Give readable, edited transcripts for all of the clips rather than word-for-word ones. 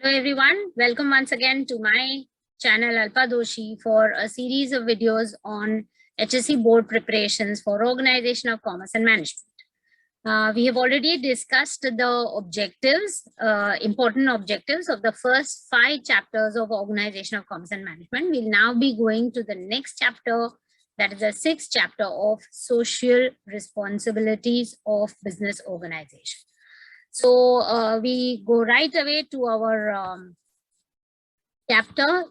Hello everyone, welcome once again to my channel Alpa Doshi for a series of videos on HSC board preparations for Organization of Commerce and Management. We have already discussed the objectives, important objectives of the first 5 chapters of Organization of Commerce and Management. We'll now be going to the next chapter, that is the 6th chapter of Social Responsibilities of Business Organization. So we go right away to our chapter.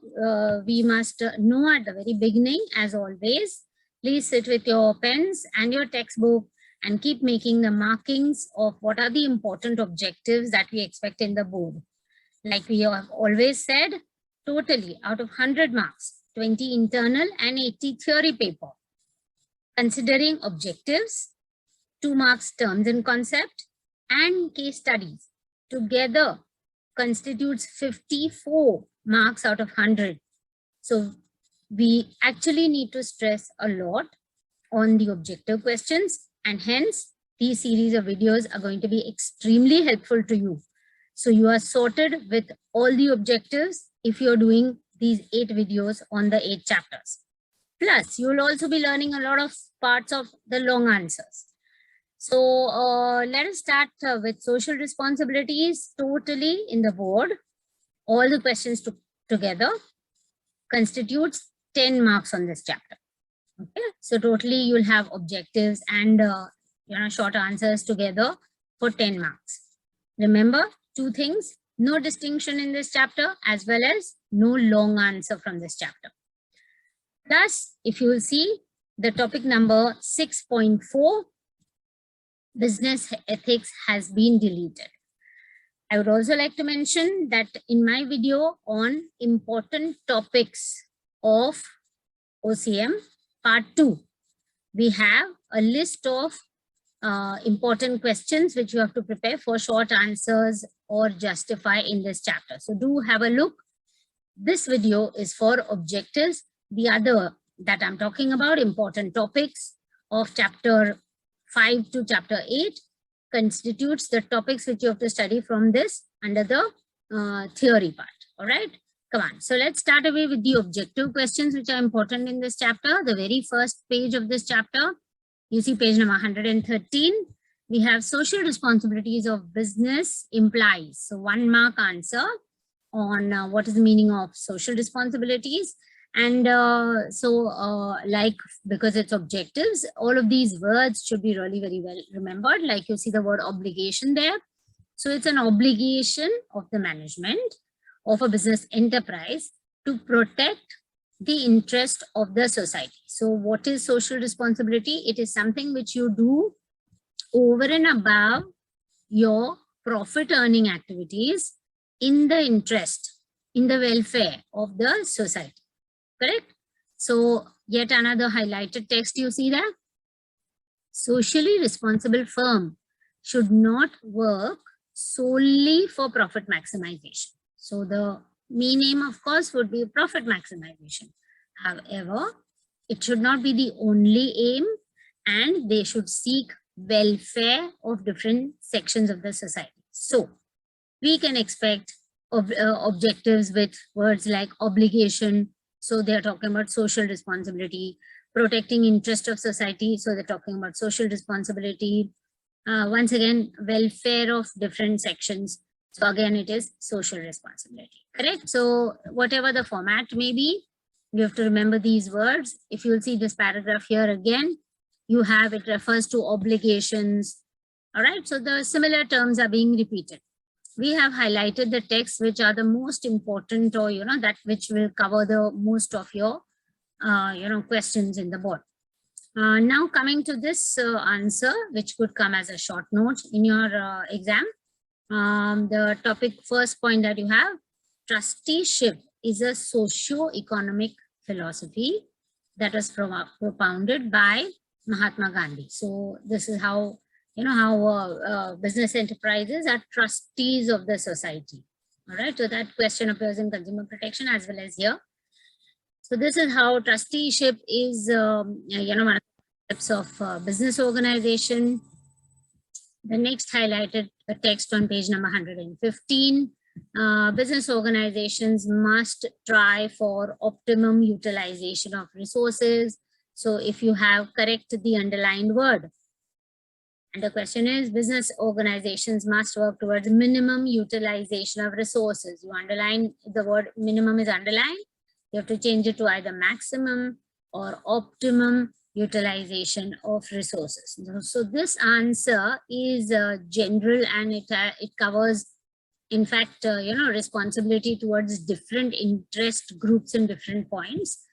We must know at the very beginning, as always, please sit with your pens and your textbook and keep making the markings of what are the important objectives that we expect in the board. Like we have always said, totally out of 100 marks, 20 internal and 80 theory paper. Considering objectives, 2 marks terms and concept, and case studies together constitutes 54 marks out of 100. So we actually need to stress a lot on the objective questions, and hence these series of videos are going to be extremely helpful to you. So you are sorted with all the objectives if you're doing these 8 videos on the 8 chapters. Plus, you will also be learning a lot of parts of the long answers. So let us start with social responsibilities. Totally in the board, all the questions together constitutes 10 marks on this chapter. Okay, so totally you'll have objectives and short answers together for 10 marks. Remember 2 things: no distinction in this chapter, as well as no long answer from this chapter. Thus, if you will see the topic number 6.4, business ethics, has been deleted. I would also like to mention that in my video on important topics of OCM part 2, we have a list of important questions which you have to prepare for short answers or justify in this chapter. So do have a look. This video is for objectives. The other that I'm talking about, important topics of chapter 5 to chapter 8, constitutes the topics which you have to study from this under the theory part. All right, come on. So let's start away with the objective questions which are important in this chapter. The very first page of this chapter, you see page number 113. We have social responsibilities of business implies. So 1 mark answer on what is the meaning of social responsibilities. And because it's objectives, all of these words should be really very well remembered. Like you see the word obligation there. So it's an obligation of the management of a business enterprise to protect the interest of the society. So what is social responsibility? It is something which you do over and above your profit earning activities in the interest, in the welfare of the society. Correct? So yet another highlighted text you see there. Socially responsible firm should not work solely for profit maximization. So the main aim, of course, would be profit maximization. However, it should not be the only aim, and they should seek welfare of different sections of the society. So we can expect objectives with words like obligation. So they're talking about social responsibility, protecting interest of society. So they're talking about social responsibility. Once again, welfare of different sections. So again, it is social responsibility, correct? So whatever the format may be, you have to remember these words. If you'll see this paragraph here again, you have, it refers to obligations. All right, so the similar terms are being repeated. We have highlighted the texts which are the most important, or that which will cover the most of your questions in the board. Now coming to this answer, which could come as a short note in your exam. The topic, first point that you have, trusteeship is a socio-economic philosophy that was propounded by Mahatma Gandhi. So this is how business enterprises are trustees of the society. All right, so that question appears in consumer protection as well as here. So this is how trusteeship is, one of the concepts of business organization. The next highlighted text on page number 115. business organizations must try for optimum utilization of resources. So if you have correct the underlined word, and the question is, business organizations must work towards minimum utilization of resources. You underline the word minimum is underlined. You have to change it to either maximum or optimum utilization of resources. So this answer is general, and it covers, in fact, responsibility towards different interest groups in different points.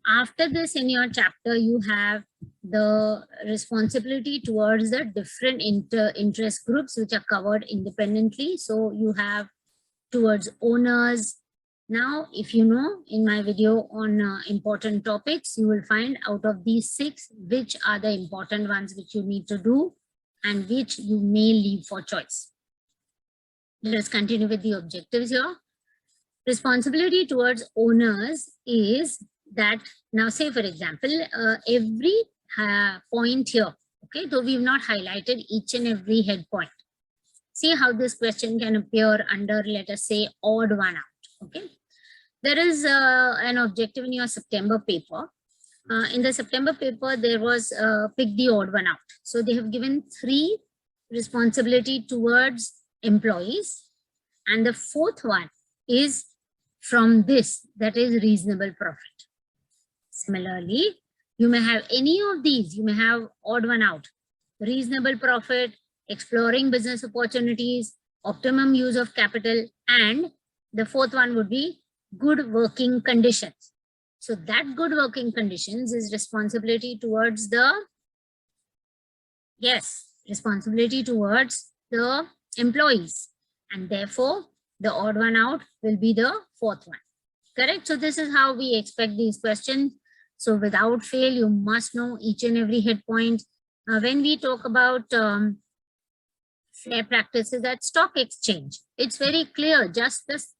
After this, in your chapter, you have the responsibility towards the different interest groups which are covered independently. So you have towards owners. Now, if you know, in my video on important topics, you will find out of these 6, which are the important ones which you need to do and which you may leave for choice. Let's continue with the objectives here. Responsibility towards owners is that, now say for example, every point here, okay, though we've not highlighted each and every head point. See how this question can appear under, let us say, odd one out, okay. There is an objective in your September paper. In the September paper, there was pick the odd one out. So they have given 3 responsibility towards employees, and the 4th one is from this, that is reasonable profit. Similarly, you may have any of these. You may have odd one out, reasonable profit, exploring business opportunities, optimum use of capital, and the 4th one would be good working conditions. So that good working conditions is responsibility towards the, responsibility towards the employees, and therefore the odd one out will be the 4th one. Correct? So this is how we expect these questions. So without fail, you must know each and every head point. When we talk about fair practices at stock exchange, it's very clear. Just this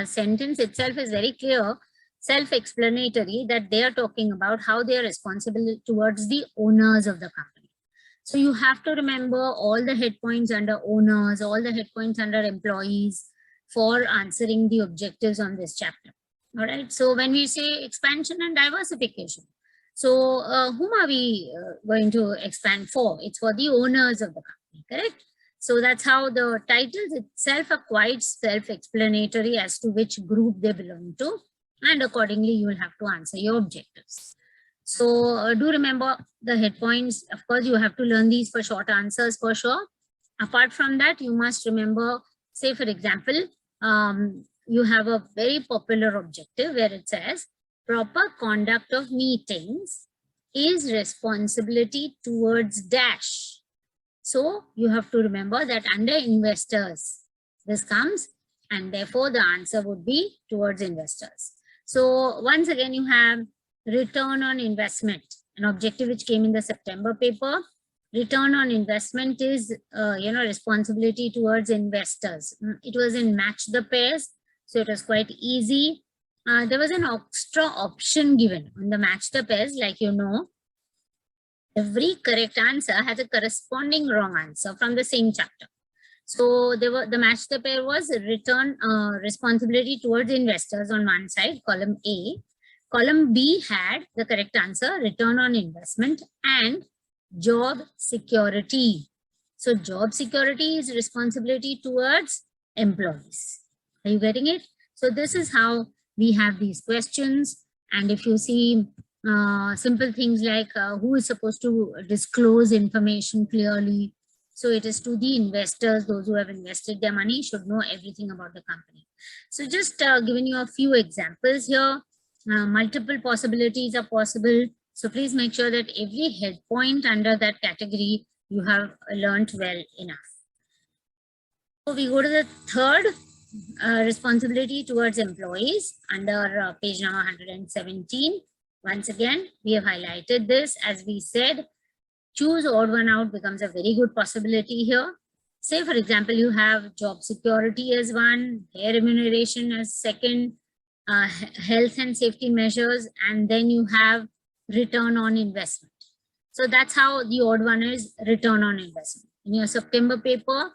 sentence itself is very clear, self-explanatory, that they are talking about how they are responsible towards the owners of the company. So you have to remember all the head points under owners, all the head points under employees for answering the objectives on this chapter. All right. So when we say expansion and diversification, so whom are we going to expand for? It's for the owners of the company, correct? So that's how the titles itself are quite self-explanatory as to which group they belong to, and accordingly you will have to answer your objectives. So do remember the head points. Of course, you have to learn these for short answers for sure. Apart from that, you must remember, say for example, you have a very popular objective where it says proper conduct of meetings is responsibility towards dash. So you have to remember that under investors, this comes, and therefore the answer would be towards investors. So once again, you have return on investment, an objective which came in the September paper. Return on investment is, responsibility towards investors. It was in match the pairs, so it was quite easy. There was an extra option given on the match the pairs, like you know. Every correct answer has a corresponding wrong answer from the same chapter. So the match the pair was return responsibility towards investors on one side, column A. Column B had the correct answer, return on investment and job security. So job security is responsibility towards employees. Are you getting it? So this is how we have these questions. And if you see simple things like who is supposed to disclose information clearly. So it is to the investors, those who have invested their money should know everything about the company. So just giving you a few examples here. Multiple possibilities are possible. So please make sure that every head point under that category you have learned well enough. So we go to the third, responsibility towards employees under page number 117. Once again, we have highlighted this. As we said, choose odd one out becomes a very good possibility here. Say, for example, you have job security as one, fair remuneration as second, health and safety measures, and then you have return on investment. So that's how the odd one is return on investment. In your September paper,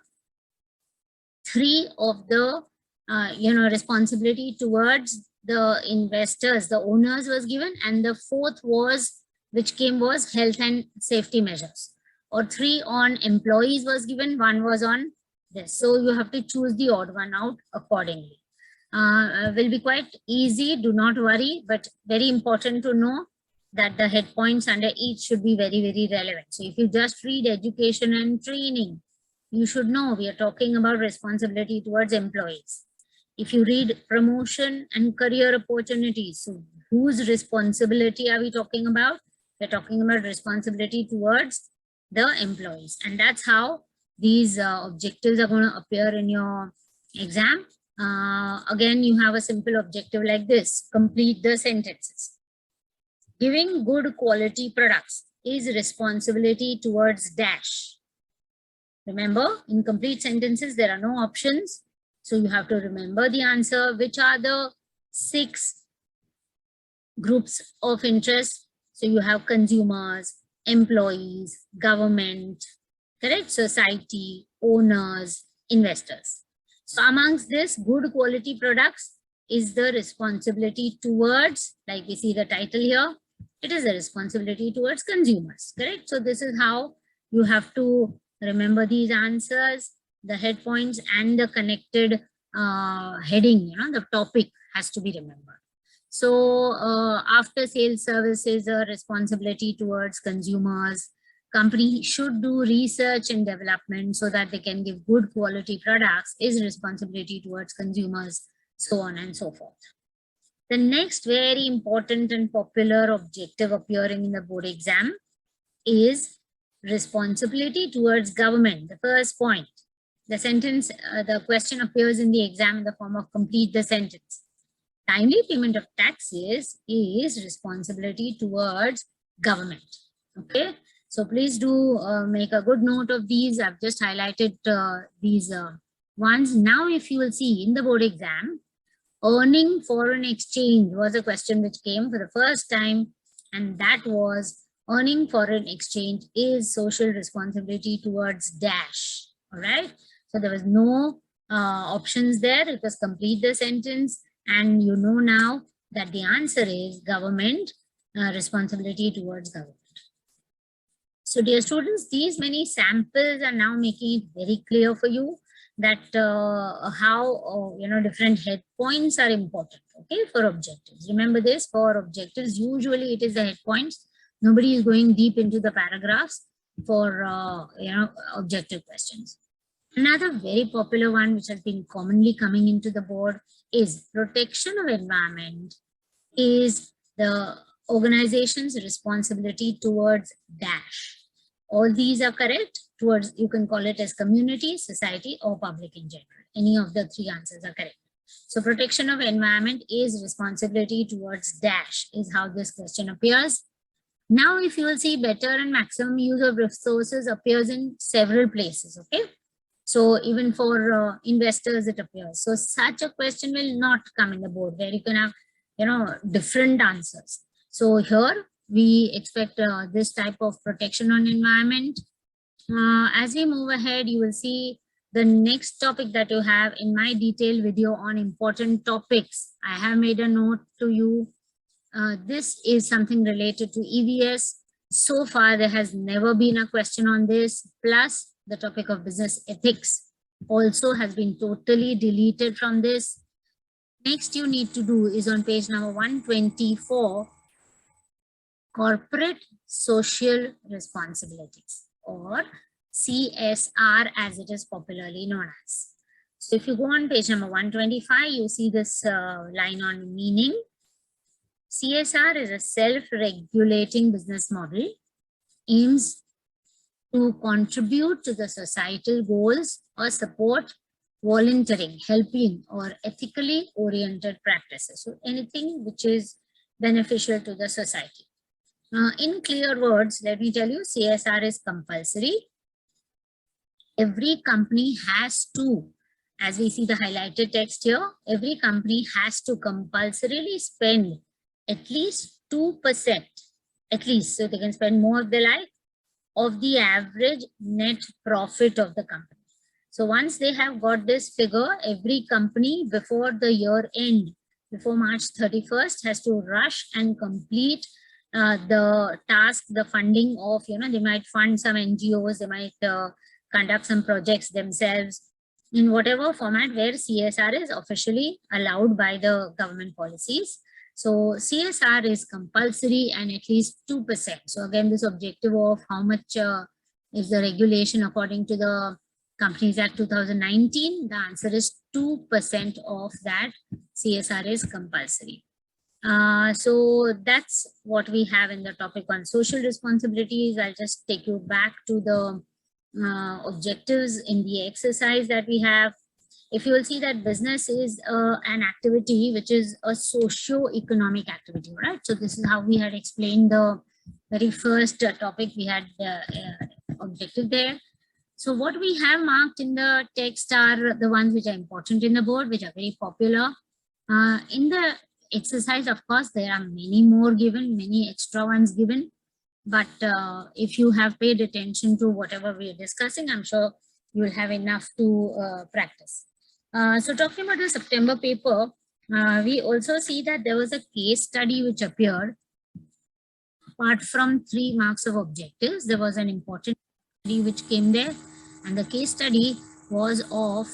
3 of the responsibility towards the investors, the owners was given, and the fourth was, which came was health and safety measures, or 3 on employees was given, 1 was on this. So you have to choose the odd one out accordingly. Will be quite easy, do not worry, but very important to know that the head points under each should be very, very relevant. So if you just read education and training, you should know we are talking about responsibility towards employees. If you read promotion and career opportunities, so whose responsibility are we talking about? We're talking about responsibility towards the employees. And that's how these objectives are going to appear in your exam. Again, you have a simple objective like this: complete the sentences. Giving good quality products is responsibility towards dash. Remember, in complete sentences, there are no options. So you have to remember the answer. Which are the 6 groups of interest? So you have consumers, employees, government, correct? Society, owners, investors. So amongst this, good quality products is the responsibility towards, like we see the title here, it is a responsibility towards consumers, correct? So this is how you have to remember these answers, the head points and the connected heading, the topic has to be remembered. So after sales services, a responsibility towards consumers. Company should do research and development so that they can give good quality products, is responsibility towards consumers, so on and so forth. The next very important and popular objective appearing in the board exam is responsibility towards government. The first point, the sentence, the question appears in the exam in the form of complete the sentence. Timely payment of taxes is responsibility towards government. Okay, so please do make a good note of these. I've just highlighted these ones. Now, if you will see in the board exam, earning foreign exchange was a question which came for the first time, and that was earning foreign exchange is social responsibility towards dash. All right, so there was no options there. It was complete the sentence, and you know now that the answer is government, responsibility towards government. So dear students, these many samples are now making it very clear for you that how different head points are important, okay, for objectives. Remember this, for objectives usually it is the head points. Nobody is going deep into the paragraphs for objective questions. Another very popular one which has been commonly coming into the board is protection of environment is the organization's responsibility towards dash. All these are correct. Towards, you can call it as community, society, or public in general. Any of the 3 answers are correct. So protection of environment is responsibility towards dash is how this question appears. Now, if you will see, better and maximum use of resources appears in several places. Okay, so even for investors it appears. So such a question will not come in the board where you can have different answers. So here we expect this type of protection on environment. As we move ahead, you will see the next topic that you have in my detailed video on important topics. I have made a note to you. This is something related to EVS. So far, there has never been a question on this. Plus, the topic of business ethics also has been totally deleted from this. Next you need to do is on page number 124, corporate social responsibilities, or CSR as it is popularly known as. So if you go on page number 125, you see this line on meaning. CSR is a self-regulating business model, aims to contribute to the societal goals or support volunteering, helping, or ethically oriented practices. So anything which is beneficial to the society. In clear words, let me tell you, CSR is compulsory. Every company has to, as we see the highlighted text here, every company has to compulsorily spend at least 2%, at least, so they can spend more if they like, of the average net profit of the company. So once they have got this figure, every company before the year end, before March 31st, has to rush and complete the task, the funding of, they might fund some NGOs, they might conduct some projects themselves in whatever format where CSR is officially allowed by the government policies. So CSR is compulsory and at least 2%. So again, this objective of how much is the regulation according to the Companies Act 2019, the answer is 2% of that CSR is compulsory. So that's what we have in the topic on social responsibilities. I'll just take you back to the objectives in the exercise that we have. If you will see that business is an activity which is a socio-economic activity, right? So this is how we had explained the very first topic we had objective there. So what we have marked in the text are the ones which are important in the board, which are very popular. In the exercise, of course, there are many more given, many extra ones given. But if you have paid attention to whatever we are discussing, I'm sure you will have enough to practice. So talking about the September paper, we also see that there was a case study which appeared. Apart from 3 marks of objectives, there was an important study which came there, and the case study was of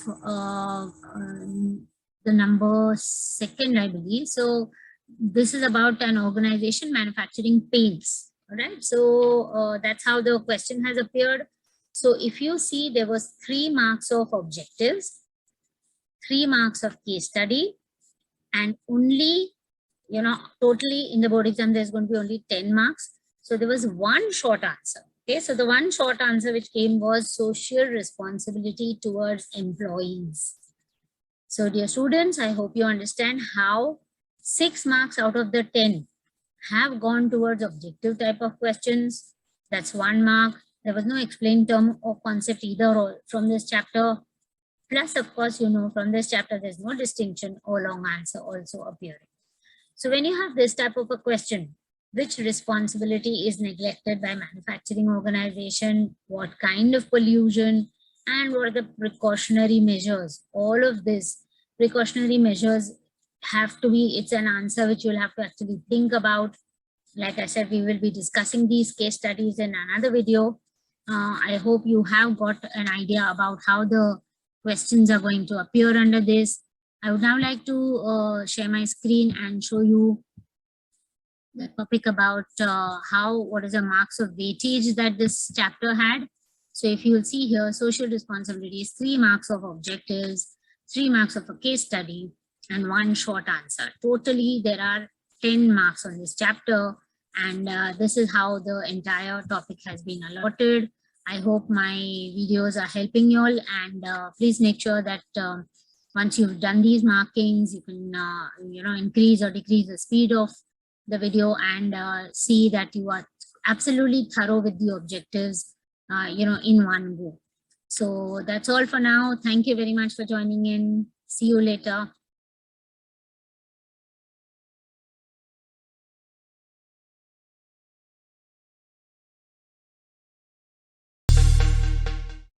the number 2nd, I believe. So this is about an organization manufacturing paints. All right, so that's how the question has appeared. So if you see, there was 3 marks of objectives, 3 marks of case study, and only, totally in the board exam, there's going to be only 10 marks. So there was 1 short answer. Okay, so the 1 short answer which came was social responsibility towards employees. So dear students, I hope you understand how 6 marks out of the 10 have gone towards objective type of questions. That's 1 mark. There was no explained term or concept either or from this chapter. Plus, of course, from this chapter, there's no distinction or long answer also appearing. So when you have this type of a question, which responsibility is neglected by manufacturing organization, what kind of pollution, and what are the precautionary measures? All of this precautionary measures have to be, it's an answer which you'll have to actually think about. Like I said, we will be discussing these case studies in another video. I hope you have got an idea about how the questions are going to appear under this. I would now like to share my screen and show you the topic about what is the marks of weightage that this chapter had. So if you will see here, social responsibilities, 3 marks of objectives, 3 marks of a case study, and 1 short answer. Totally, there are 10 marks on this chapter, and this is how the entire topic has been allotted. I hope my videos are helping you all, and please make sure that once you've done these markings, you can increase or decrease the speed of the video and see that you are absolutely thorough with the objectives in one go. So that's all for now. Thank you very much for joining in. See you later.